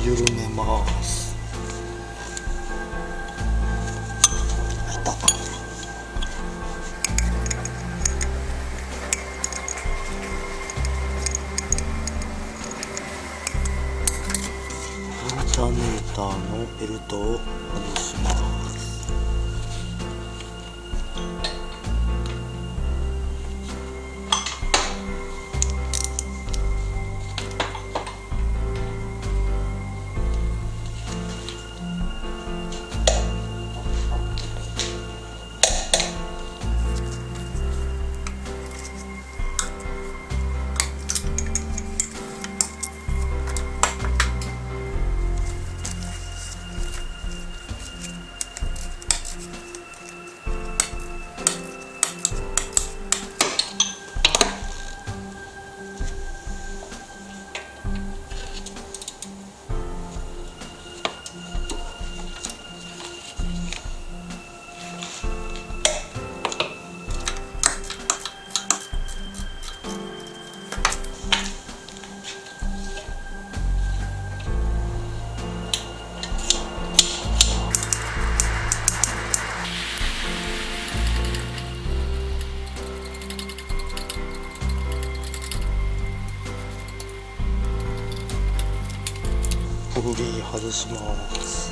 緩めます。入った。アルタネーターのベルトを外します。プリ外します。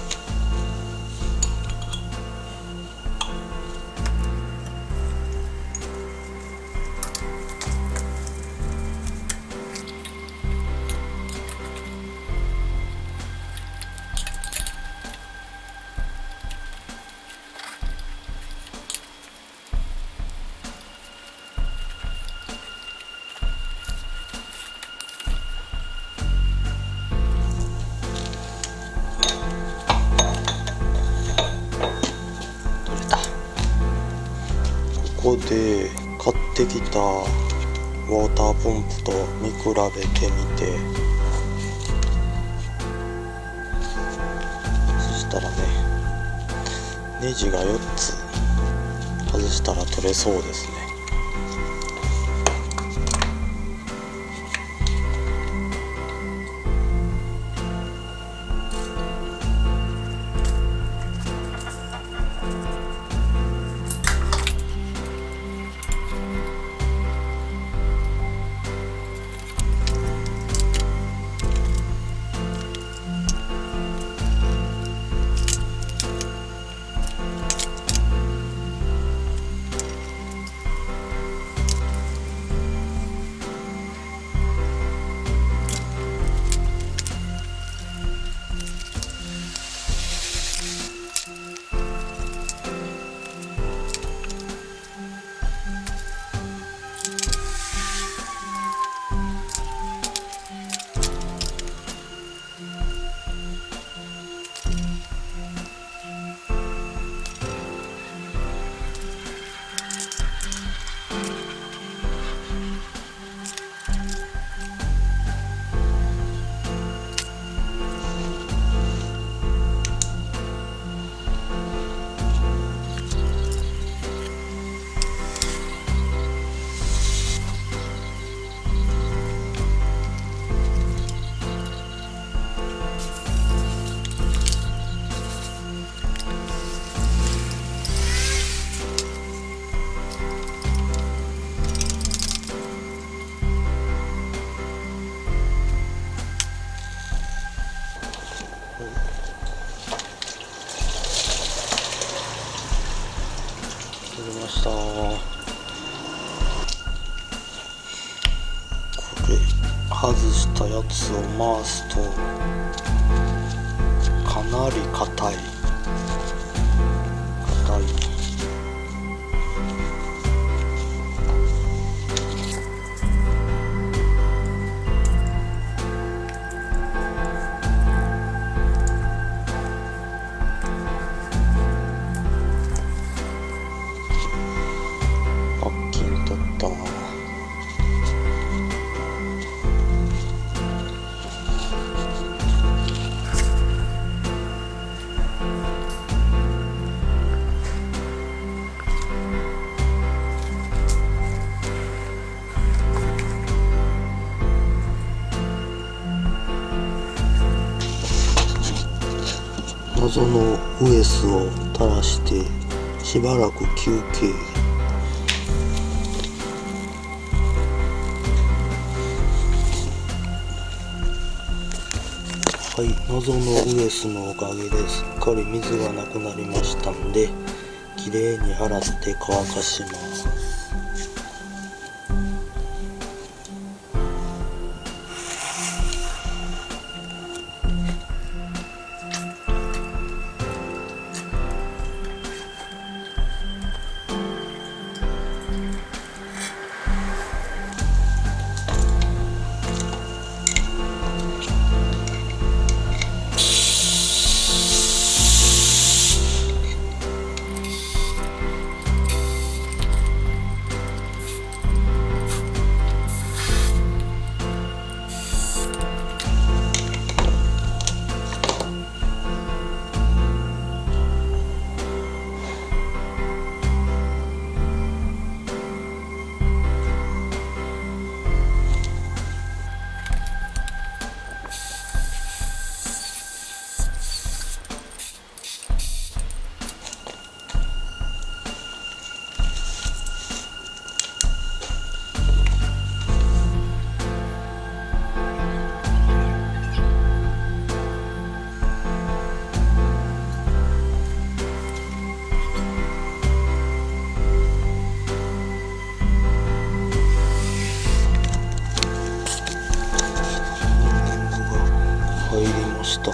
ここで買ってきたウォーターポンプと見比べてみて、そしたらね、ネジが4つ外したら取れそうですね。取れました。これ外したやつを回すとかなり硬い。パッキン取った。謎のウエスを垂らしてしばらく休憩。はい、謎のウエスのおかげですっかり水がなくなりましたんで、きれいに洗って乾かします。入りました。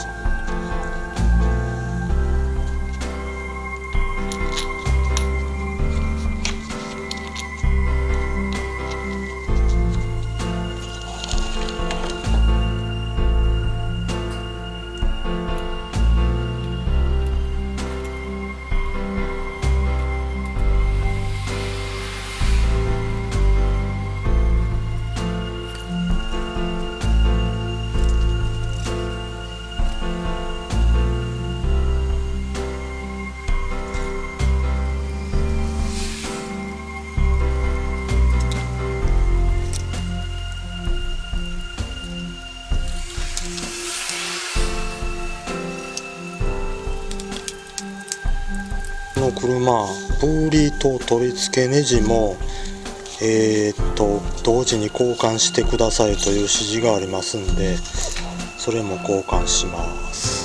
この車、プーリーと取り付けネジも同時に交換してくださいという指示がありますんで、それも交換します。